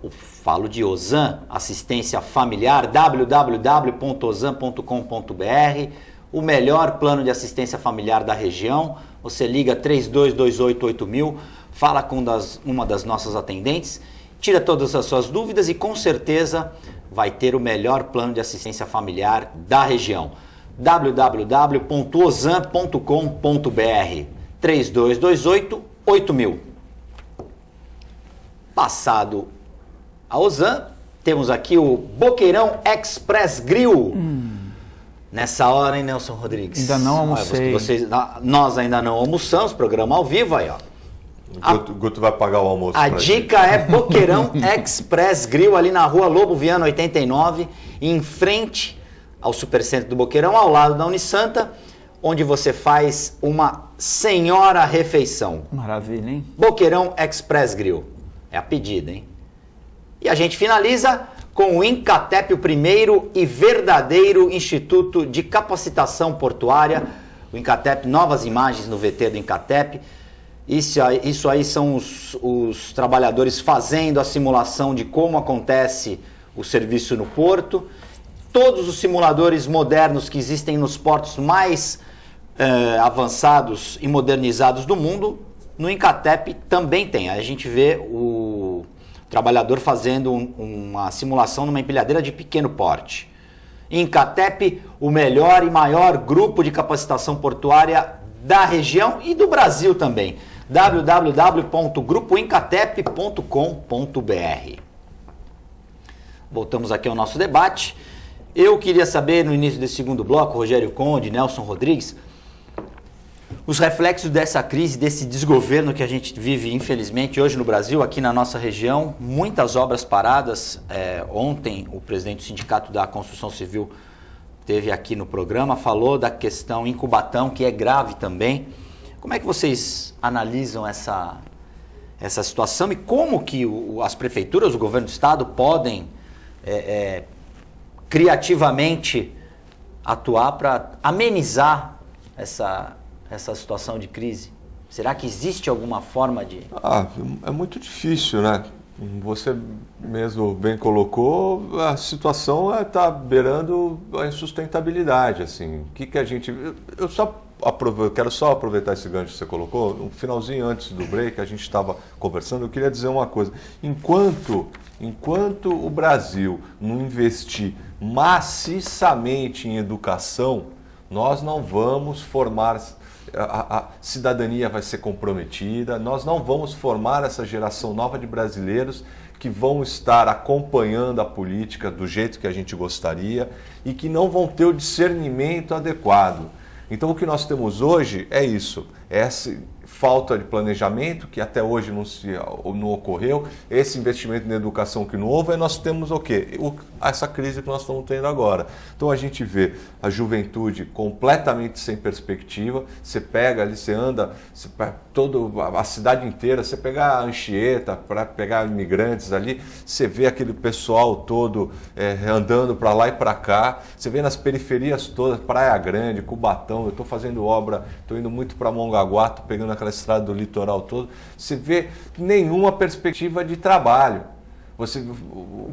Eu falo de Ozan, assistência familiar, www.ozan.com.br. O melhor plano de assistência familiar da região. Você liga 32288000, fala com uma das nossas atendentes, tira todas as suas dúvidas e com certeza vai ter o melhor plano de assistência familiar da região. www.ozan.com.br 32288000. Passado a Ozan, temos aqui o Boqueirão Express Grill. Nessa hora, hein, Nelson Rodrigues? Ainda não almocei. Nós ainda não almoçamos, programa ao vivo aí, ó. O Guto vai pagar o almoço. A dica é Boqueirão Express Grill, ali na rua Lobo Viana 89, em frente ao Supercentro do Boqueirão, ao lado da Unisanta, onde você faz uma senhora refeição. Maravilha, hein? Boqueirão Express Grill. É a pedida, hein? E a gente finaliza com o Incatep, o primeiro e verdadeiro Instituto de Capacitação Portuária. O Incatep, novas imagens no VT do Incatep. Isso aí são os trabalhadores fazendo a simulação de como acontece o serviço no porto. Todos os simuladores modernos que existem nos portos mais avançados e modernizados do mundo, no Incatep também tem. Aí a gente vê o trabalhador fazendo uma simulação numa empilhadeira de pequeno porte. Incatep, o melhor e maior grupo de capacitação portuária da região e do Brasil também. www.grupoincatep.com.br. Voltamos aqui ao nosso debate. Eu queria saber, no início desse segundo bloco, Rogério Conde, Nelson Rodrigues, os reflexos dessa crise, desse desgoverno que a gente vive, infelizmente, hoje no Brasil, aqui na nossa região, muitas obras paradas. Ontem, o presidente do Sindicato da Construção Civil esteve aqui no programa, falou da questão em Cubatão, que é grave também. Como é que vocês analisam essa situação e como que as prefeituras, o governo do estado podem criativamente atuar para amenizar essa situação de crise? Será que existe alguma forma de... É muito difícil, né? Você mesmo bem colocou, a situação está beirando a insustentabilidade, assim. O que a gente... Eu quero só aproveitar esse gancho que você colocou. No finalzinho, antes do break, a gente estava conversando, eu queria dizer uma coisa. Enquanto o Brasil não investir maciçamente em educação, nós não vamos formar... A cidadania vai ser comprometida, nós não vamos formar essa geração nova de brasileiros que vão estar acompanhando a política do jeito que a gente gostaria e que não vão ter o discernimento adequado. Então o que nós temos hoje é isso, essa falta de planejamento que até hoje não ocorreu, esse investimento na educação que não houve, aí nós temos o quê? Essa crise que nós estamos tendo agora. Então a gente vê a juventude completamente sem perspectiva, você pega ali, você anda, toda a cidade inteira, você pega a Anchieta, para pegar imigrantes ali, você vê aquele pessoal todo andando para lá e para cá, você vê nas periferias todas, Praia Grande, Cubatão, eu estou fazendo obra, estou indo muito para Mongaguá, estou pegando aquela estrada do litoral todo, você vê nenhuma perspectiva de trabalho. O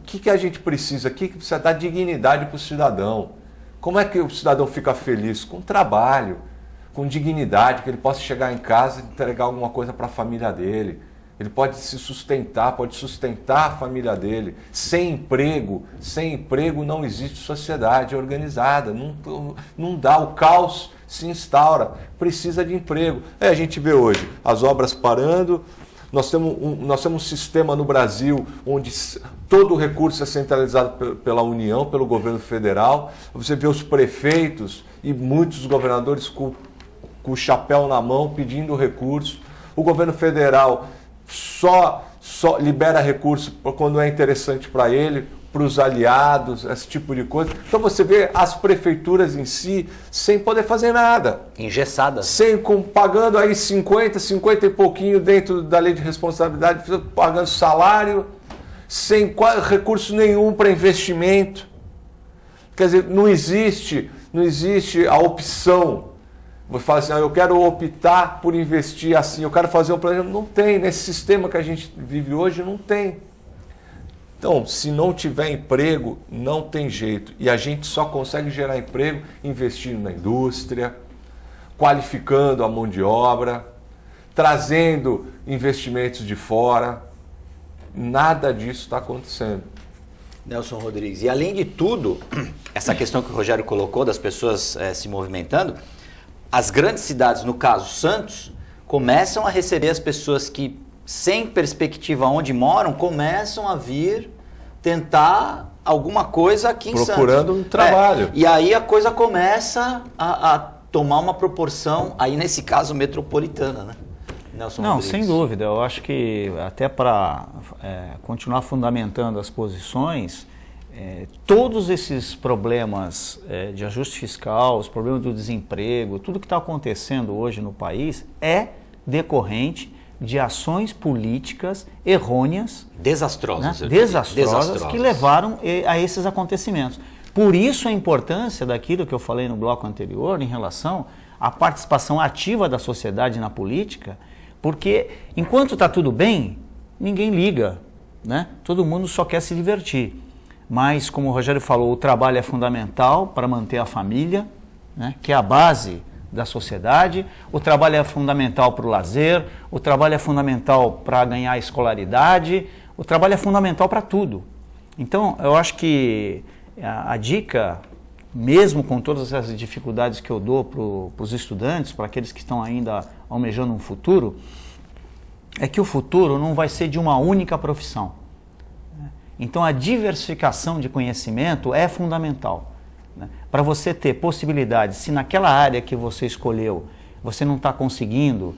que a gente precisa aqui? Que precisa dar dignidade para o cidadão. Como é que o cidadão fica feliz? Com trabalho, com dignidade, que ele possa chegar em casa e entregar alguma coisa para a família dele. Ele pode se sustentar, pode sustentar a família dele. Sem emprego não existe sociedade organizada. Não dá, o caos se instaura, precisa de emprego. A gente vê hoje as obras parando, nós temos um sistema no Brasil onde todo o recurso é centralizado pela União, pelo governo federal. Você vê os prefeitos e muitos governadores com o chapéu na mão pedindo recurso. O governo federal só libera recurso quando é interessante para ele, para os aliados, esse tipo de coisa. Então você vê as prefeituras em si sem poder fazer nada. Engessadas. Pagando aí 50 e pouquinho dentro da lei de responsabilidade, pagando salário, sem recurso nenhum para investimento. Quer dizer, não existe a opção. Você fala assim, eu quero optar por investir assim, eu quero fazer um planejamento. Não tem, nesse sistema que a gente vive hoje, não tem. Então, se não tiver emprego, não tem jeito. E a gente só consegue gerar emprego investindo na indústria, qualificando a mão de obra, trazendo investimentos de fora. Nada disso está acontecendo. Nelson Rodrigues, e além de tudo, essa questão que o Rogério colocou das pessoas se movimentando, as grandes cidades, no caso Santos, começam a receber as pessoas que, sem perspectiva onde moram, começam a vir tentar alguma coisa aqui em Santos. Procurando um trabalho. E aí a coisa começa a tomar uma proporção, aí nesse caso, metropolitana, né? Nelson Não, Rodrigues. sem dúvida. Eu acho que até para continuar fundamentando as posições, todos esses problemas de ajuste fiscal, os problemas do desemprego, tudo que está acontecendo hoje no país é decorrente de ações políticas errôneas, Desastrosas. né? Desastrosas que levaram a esses acontecimentos. Por isso a importância daquilo que eu falei no bloco anterior em relação à participação ativa da sociedade na política, porque enquanto está tudo bem, ninguém liga, né? Todo mundo só quer se divertir. Mas, como o Rogério falou, o trabalho é fundamental para manter a família, né? Que é a base da sociedade, o trabalho é fundamental para o lazer, o trabalho é fundamental para ganhar a escolaridade, o trabalho é fundamental para tudo. Então, eu acho que a dica, mesmo com todas essas dificuldades que eu dou para os estudantes, para aqueles que estão ainda almejando um futuro, é que o futuro não vai ser de uma única profissão. Então, a diversificação de conhecimento é fundamental. Para você ter possibilidades, se naquela área que você escolheu, você não está conseguindo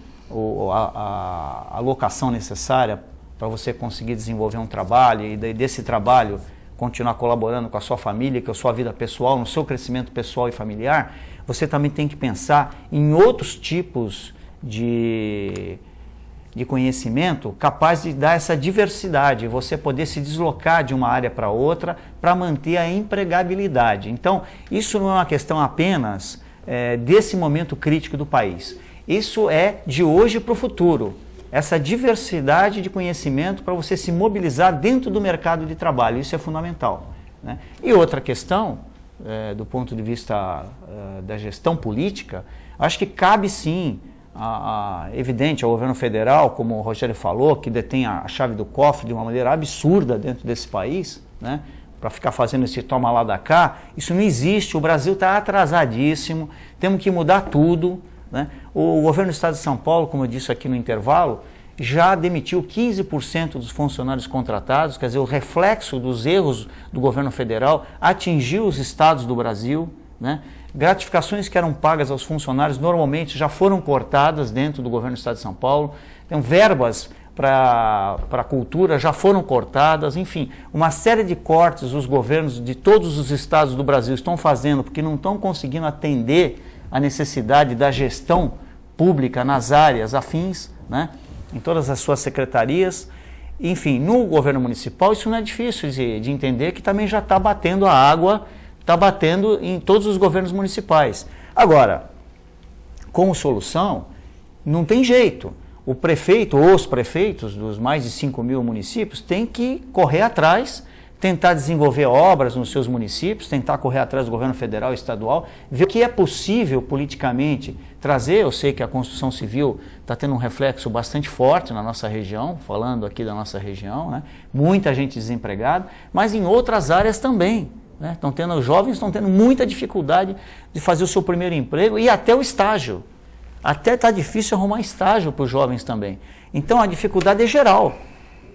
a alocação necessária para você conseguir desenvolver um trabalho e desse trabalho continuar colaborando com a sua família, com a sua vida pessoal, no seu crescimento pessoal e familiar, você também tem que pensar em outros tipos de conhecimento capaz de dar essa diversidade, você poder se deslocar de uma área para outra para manter a empregabilidade. Então, isso não é uma questão apenas desse momento crítico do país. Isso é de hoje para o futuro. Essa diversidade de conhecimento para você se mobilizar dentro do mercado de trabalho, isso é fundamental, né? E outra questão, do ponto de vista da gestão política, acho que cabe sim, evidente ao governo federal, como o Rogério falou, que detém a chave do cofre de uma maneira absurda dentro desse país, né? Para ficar fazendo esse toma lá da cá, isso não existe, o Brasil está atrasadíssimo, temos que mudar tudo, né? O governo do estado de São Paulo, como eu disse aqui no intervalo, já demitiu 15% dos funcionários contratados, quer dizer, o reflexo dos erros do governo federal atingiu os estados do Brasil, né? Gratificações que eram pagas aos funcionários normalmente já foram cortadas dentro do governo do estado de São Paulo, então verbas para a cultura já foram cortadas, enfim, uma série de cortes os governos de todos os estados do Brasil estão fazendo porque não estão conseguindo atender a necessidade da gestão pública nas áreas afins, né? Em todas as suas secretarias. Enfim, no governo municipal isso não é difícil de entender, que também já está batendo a água, está batendo em todos os governos municipais. Agora, como solução, não tem jeito. O prefeito ou os prefeitos dos mais de 5 mil municípios têm que correr atrás, tentar desenvolver obras nos seus municípios, tentar correr atrás do governo federal e estadual, ver o que é possível politicamente trazer. Eu sei que a construção civil está tendo um reflexo bastante forte na nossa região, falando aqui da nossa região, né? Muita gente desempregada, mas em outras áreas também, né? Os jovens estão tendo muita dificuldade de fazer o seu primeiro emprego e até o estágio. Até está difícil arrumar estágio para os jovens também. Então a dificuldade é geral.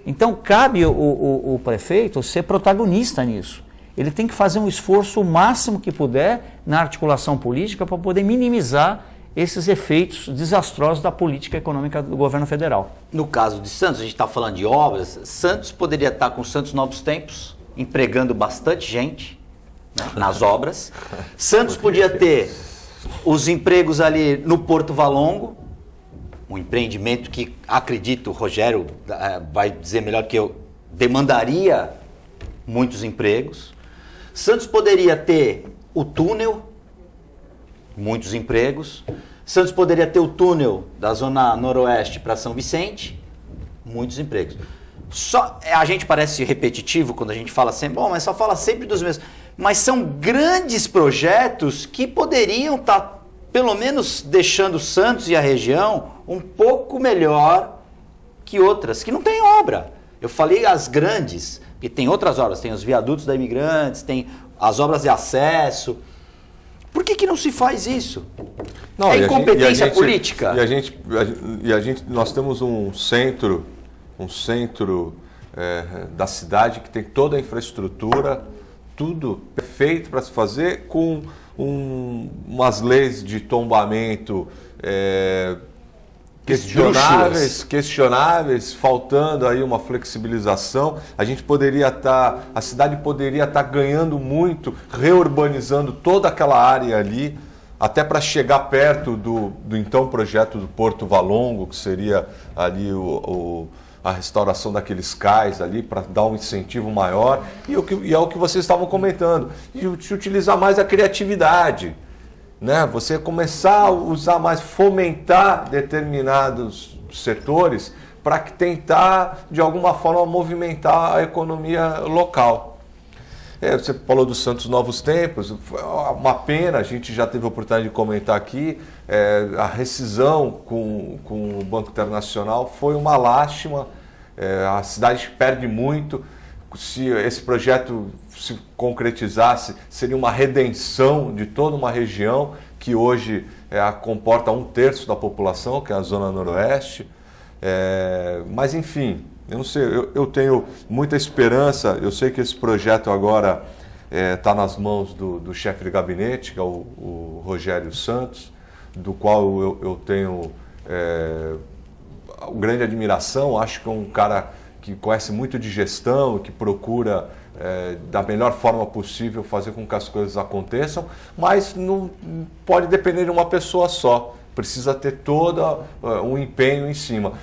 Então cabe o prefeito ser protagonista nisso. Ele tem que fazer um esforço o máximo que puder na articulação política para poder minimizar esses efeitos desastrosos da política econômica do governo federal. No caso de Santos, a gente está falando de obras, Santos poderia estar com Santos Novos Tempos, empregando bastante gente, né, nas obras. Santos podia ter os empregos ali no Porto Valongo, um empreendimento que, acredito, o Rogério vai dizer melhor que eu, demandaria muitos empregos. Santos poderia ter o túnel, muitos empregos. Santos poderia ter o túnel da Zona Noroeste para São Vicente, muitos empregos. Só, a gente parece repetitivo quando a gente fala sempre, bom, mas só fala sempre dos mesmos. Mas são grandes projetos que poderiam estar, pelo menos, deixando Santos e a região um pouco melhor que outras, que não tem obra. Eu falei as grandes, porque tem outras obras, tem os viadutos da Imigrantes, tem as obras de acesso. Por que não se faz isso? Não, é incompetência política? Nós temos um centro da cidade que tem toda a infraestrutura, tudo perfeito para se fazer, com umas leis de tombamento questionáveis, faltando aí uma flexibilização. A cidade poderia estar ganhando muito, reurbanizando toda aquela área ali, até para chegar perto do então projeto do Porto Valongo, que seria ali a restauração daqueles cais ali, para dar um incentivo maior, e é o que vocês estavam comentando, de utilizar mais a criatividade, né? Você começar a usar mais, fomentar determinados setores para tentar, de alguma forma, movimentar a economia local. Você falou dos Santos Novos Tempos, uma pena, a gente já teve a oportunidade de comentar aqui, a rescisão com o Banco Internacional foi uma lástima, a cidade perde muito. Se esse projeto se concretizasse, seria uma redenção de toda uma região que hoje comporta 1/3 da população, que é a Zona Noroeste. Mas enfim, eu não sei, eu tenho muita esperança. Eu sei que esse projeto agora está nas mãos do chefe de gabinete, que é o Rogério Santos, do qual eu tenho grande admiração. Acho que é um cara que conhece muito de gestão, que procura da melhor forma possível fazer com que as coisas aconteçam, mas não pode depender de uma pessoa só. Precisa ter todo um empenho em cima.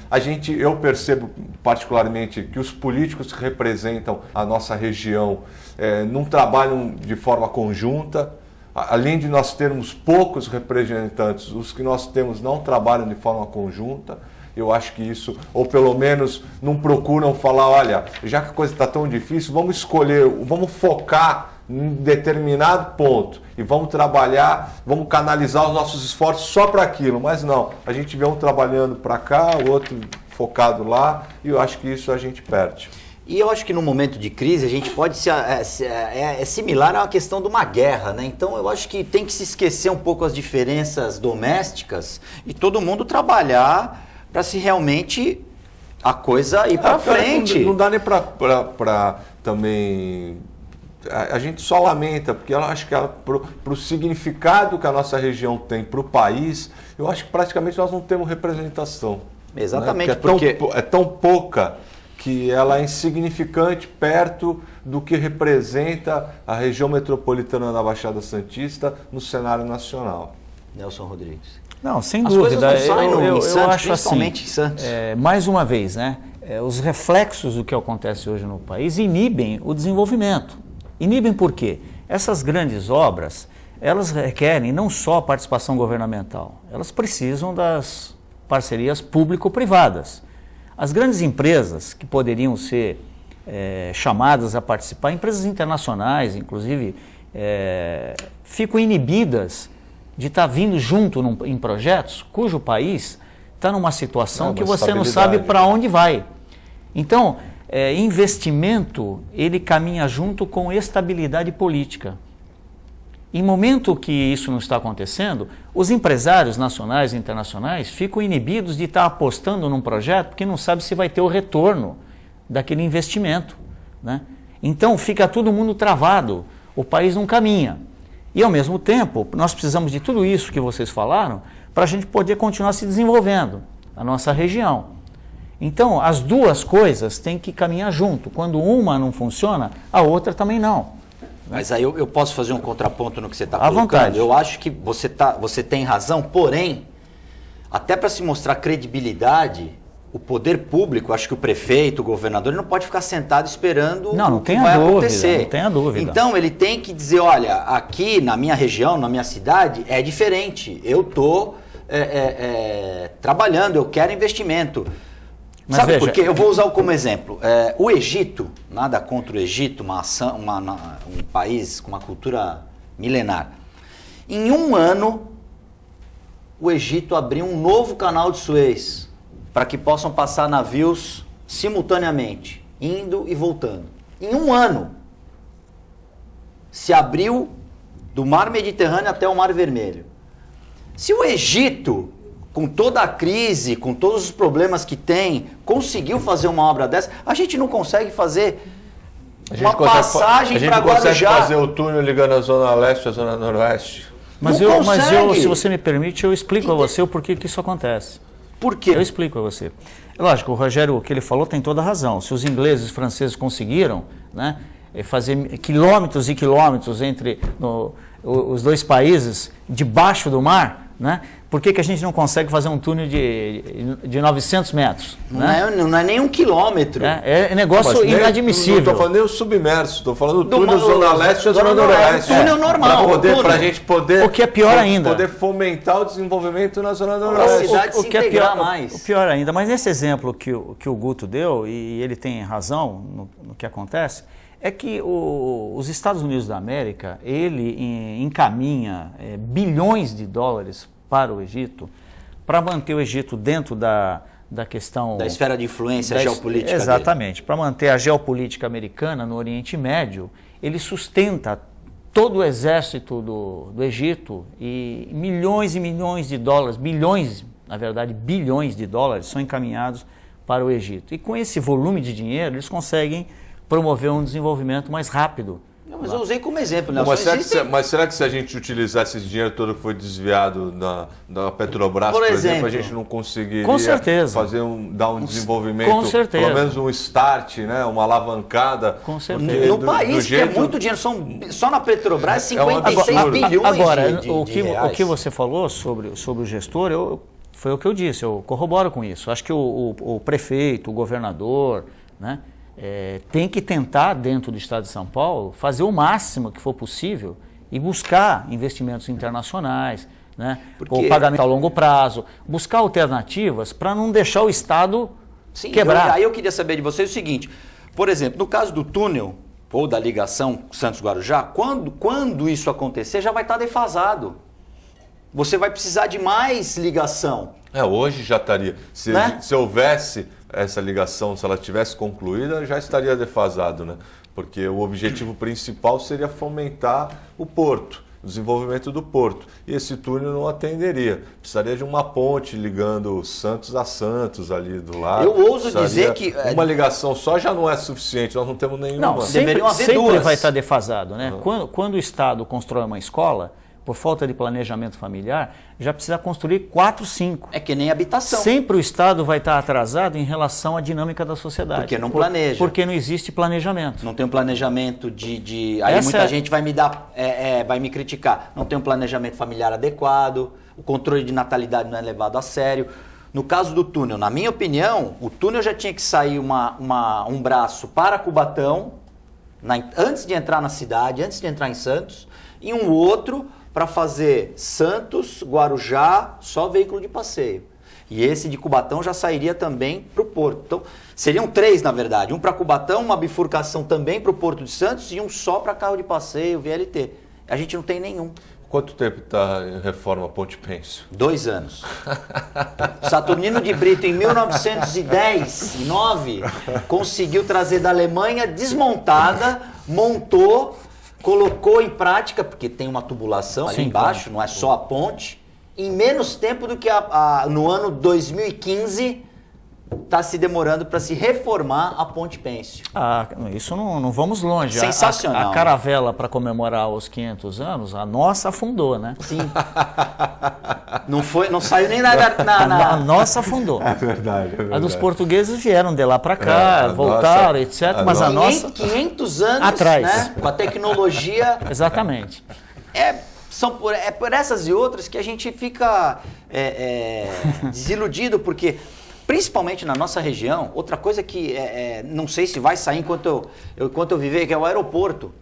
Eu percebo particularmente que os políticos que representam a nossa região não trabalham de forma conjunta. Além de nós termos poucos representantes, os que nós temos não trabalham de forma conjunta. Eu acho que isso, ou pelo menos não procuram falar, olha, já que a coisa está tão difícil, vamos escolher, vamos focar em determinado ponto e vamos trabalhar, vamos canalizar os nossos esforços só para aquilo. Mas não, a gente vê um trabalhando para cá, o outro focado lá, e eu acho que isso a gente perde. E eu acho que no momento de crise a gente pode é similar a uma questão de uma guerra, né? Então eu acho que tem que se esquecer um pouco as diferenças domésticas e todo mundo trabalhar para se realmente a coisa ir para frente. Não dá nem para também... A gente só lamenta, porque eu acho que para o significado que a nossa região tem para o país, eu acho que praticamente nós não temos representação. Exatamente, né? Porque é tão pouca que ela é insignificante perto do que representa a região metropolitana da Baixada Santista no cenário nacional. Nelson Rodrigues. Não, sem As dúvida. Coisas não saem eu Santos, acho principalmente assim, em Santos. Mais uma vez, né? Os reflexos do que acontece hoje no país inibem o desenvolvimento. Inibem por quê? Essas grandes obras, elas requerem não só a participação governamental, elas precisam das parcerias público-privadas. As grandes empresas que poderiam ser chamadas a participar, empresas internacionais, inclusive, ficam inibidas de estar vindo junto em projetos cujo país está numa situação que você não sabe para onde vai. Então, investimento, ele caminha junto com estabilidade política. Em momento que isso não está acontecendo, os empresários nacionais e internacionais ficam inibidos de estar apostando num projeto porque não sabe se vai ter o retorno daquele investimento, né? Então fica todo mundo travado, o país não caminha. E ao mesmo tempo, nós precisamos de tudo isso que vocês falaram para a gente poder continuar se desenvolvendo, a nossa região. Então, as duas coisas têm que caminhar junto. Quando uma não funciona, a outra também não. Mas aí eu posso fazer um contraponto no que você está colocando? À vontade. Eu acho que você tem razão, porém, até para se mostrar credibilidade, o poder público, acho que o prefeito, o governador, ele não pode ficar sentado esperando o que vai acontecer. Não tenha dúvida. Então, ele tem que dizer, olha, aqui na minha região, na minha cidade, é diferente. Eu estou trabalhando, eu quero investimento. Mas sabe por quê? Eu vou usar como exemplo. O Egito, nada contra o Egito, um país com uma cultura milenar. Em um ano, o Egito abriu um novo canal de Suez para que possam passar navios simultaneamente, indo e voltando. Em um ano, se abriu do Mar Mediterrâneo até o Mar Vermelho. Se o Egito, com toda a crise, com todos os problemas que tem, conseguiu fazer uma obra dessa, a gente não consegue fazer uma passagem para Guarujá. A gente consegue fazer o túnel ligando a Zona Leste à Zona Noroeste? Mas se você me permite, eu explico a você o porquê que isso acontece. Por quê? Eu explico a você. Lógico, o Rogério, o que ele falou tem toda a razão. Se os ingleses e franceses conseguiram, né, fazer quilômetros e quilômetros entre os dois países debaixo do mar, né? Por que a gente não consegue fazer um túnel de 900 metros? Não é nem 1 quilômetro. É negócio inadmissível. Não estou falando nem o submerso, estou falando do túnel Zona Leste e Zona Noroeste. Túnel normal. Para a gente poder... O que é pior ainda. Poder fomentar o desenvolvimento na Zona Noroeste. O que é pior mais. O pior ainda, mas nesse exemplo que o Guto deu, e ele tem razão no que acontece, é que os Estados Unidos da América, ele encaminha bilhões de dólares para o Egito, para manter o Egito dentro da questão... Da esfera de influência geopolítica. Exatamente. Para manter a geopolítica americana no Oriente Médio, ele sustenta todo o exército do Egito e milhões e milhões de dólares, bilhões, na verdade, bilhões de dólares são encaminhados para o Egito. E com esse volume de dinheiro, eles conseguem promover um desenvolvimento mais rápido. Não, mas eu usei como exemplo, né? Mas será que se a gente utilizasse esse dinheiro todo que foi desviado da Petrobras, por exemplo, a gente não conseguiria dar um desenvolvimento, com certeza, pelo menos um start, né? Uma alavancada? Com certeza. No país, que é muito dinheiro, só na Petrobras 56 bilhões agora, de reais. O que você falou sobre o gestor, foi o que eu disse, eu corroboro com isso. Acho que o prefeito, o governador, né? Tem que tentar, dentro do Estado de São Paulo, fazer o máximo que for possível e buscar investimentos internacionais, né? O pagamento a longo prazo, buscar alternativas para não deixar o Estado quebrar. Aí eu queria saber de vocês o seguinte, por exemplo, no caso do túnel ou da ligação Santos-Guarujá, quando isso acontecer já vai estar defasado. Você vai precisar de mais ligação. Hoje já estaria. Se houvesse essa ligação, se ela tivesse concluída, já estaria defasado, né? Porque o objetivo principal seria fomentar o porto, o desenvolvimento do porto. E esse túnel não atenderia. Precisaria de uma ponte ligando Santos a Santos ali do lado. Eu ouso dizer que... Uma ligação só já não é suficiente, nós não temos nenhuma. Não, sempre vai estar defasado, né? Quando o Estado constrói uma escola, por falta de planejamento familiar, já precisa construir 4, 5. É que nem habitação. Sempre o Estado vai estar atrasado em relação à dinâmica da sociedade. Porque não planeja. Porque não existe planejamento. Não tem um planejamento Aí muita gente vai me criticar. Não tem um planejamento familiar adequado, o controle de natalidade não é levado a sério. No caso do túnel, na minha opinião, o túnel já tinha que sair um braço para Cubatão, antes de entrar na cidade, antes de entrar em Santos, e um outro para fazer Santos, Guarujá, só veículo de passeio. E esse de Cubatão já sairia também para o Porto. Então, seriam 3, na verdade. Um para Cubatão, uma bifurcação também para o Porto de Santos e um só para carro de passeio, VLT. A gente não tem nenhum. Quanto tempo está em reforma Ponte Pêncio? 2 anos. Saturnino de Brito, em 1909, conseguiu trazer da Alemanha desmontada, montou, colocou em prática, porque tem uma tubulação ali embaixo, não é só a ponte, em menos tempo do que no ano 2015 está se demorando para se reformar a Ponte Pêncio. Isso não vamos longe. Sensacional. A caravela para comemorar os 500 anos, a nossa afundou, né? Sim. Não saiu nem A nossa afundou. É verdade. A dos portugueses vieram de lá para cá, voltaram, etc. Mas a nossa... 500 anos atrás, né? Com a tecnologia... Exatamente. É por essas e outras que a gente fica desiludido, porque... Principalmente na nossa região, outra coisa que não sei se vai sair enquanto eu viver, que é o aeroporto.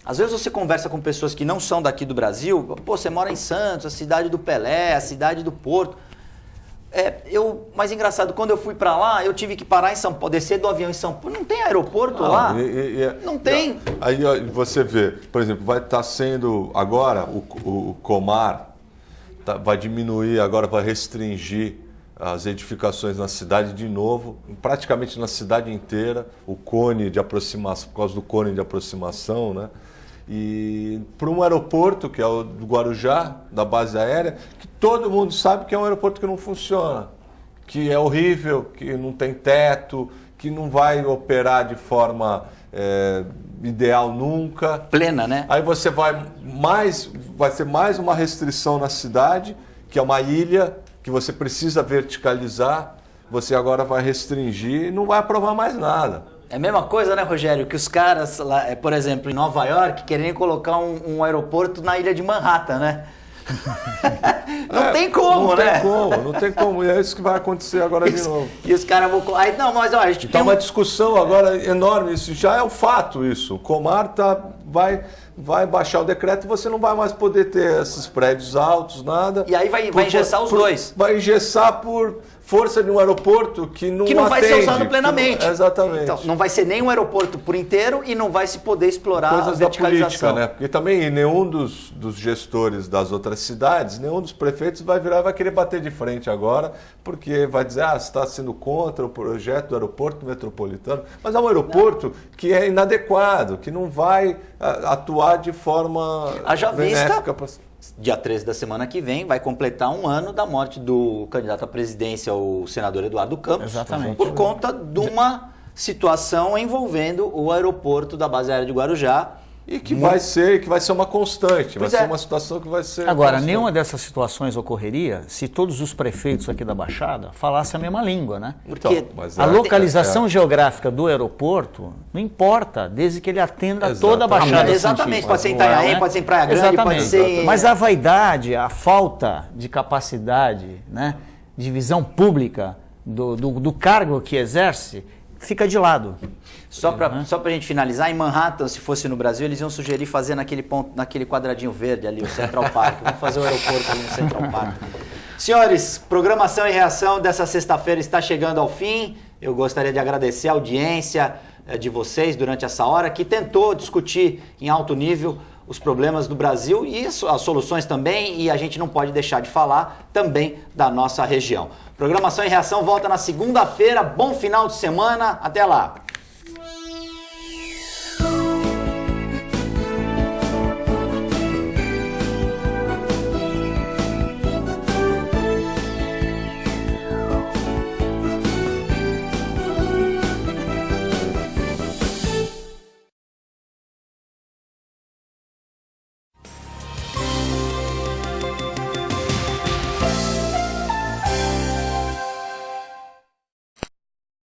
Às vezes você conversa com pessoas que não são daqui do Brasil, você mora em Santos, a cidade do Pelé, a cidade do Porto. Mas engraçado, quando eu fui para lá, eu tive que parar em São Paulo, descer do avião em São Paulo. Não tem aeroporto lá? Não tem. Aí você vê, por exemplo, vai estar sendo agora o Comar, vai diminuir, agora vai restringir as edificações na cidade de novo, praticamente na cidade inteira, o cone de aproximação, por causa do cone de aproximação, né? E para um aeroporto, que é o do Guarujá, da base aérea, que todo mundo sabe que é um aeroporto que não funciona, que é horrível, que não tem teto, que não vai operar de forma ideal nunca. Plena, né? Aí você vai ser mais uma restrição na cidade, que é uma ilha, que você precisa verticalizar, você agora vai restringir e não vai aprovar mais nada. É a mesma coisa, né, Rogério, que os caras, lá, por exemplo, em Nova York, querem colocar um aeroporto na ilha de Manhattan, né? Não tem como, né? Não tem como. E é isso que vai acontecer agora de novo. E os caras vão... Aí, não, mas ó, a gente Tá uma discussão agora enorme, isso já é um fato, isso. O Comar vai baixar o decreto e você não vai mais poder ter esses prédios altos, nada. E aí vai engessar os dois. Vai engessar por força de um aeroporto que não vai ser usado plenamente. Exatamente. Então, não vai ser nem um aeroporto por inteiro e não vai se poder explorar coisas a verticalização. Da política, né? Porque também nenhum dos gestores das outras cidades, nenhum dos prefeitos vai querer bater de frente agora, porque vai dizer, você está sendo contra o projeto do aeroporto metropolitano. Mas é um aeroporto que é inadequado, que não vai atuar de forma benéfica. Dia 13 da semana que vem, vai completar um ano da morte do candidato à presidência, o senador Eduardo Campos. Exatamente. Por conta de uma situação envolvendo o aeroporto da base aérea de Guarujá. E que vai ser uma constante, vai ser uma situação que vai ser... Agora, constante. nenhuma dessas situações ocorreria se todos os prefeitos aqui da Baixada falassem a mesma língua, né? Porque a localização geográfica do aeroporto não importa, desde que ele atenda toda a Baixada. Exatamente, pode ser em Itanhaém, pode ser em Praia Grande, pode ser... Mas a vaidade, a falta de capacidade, né, de visão pública do cargo que exerce, fica de lado. Só pra gente finalizar, em Manhattan, se fosse no Brasil, eles iam sugerir fazer naquele quadradinho verde ali, o Central Park. Vamos fazer o aeroporto ali no Central Park. Senhores, programação e reação dessa sexta-feira está chegando ao fim. Eu gostaria de agradecer a audiência de vocês durante essa hora, que tentou discutir em alto nível os problemas do Brasil e as soluções também, e a gente não pode deixar de falar também da nossa região. Programação e reação volta na segunda-feira. Bom final de semana. Até lá.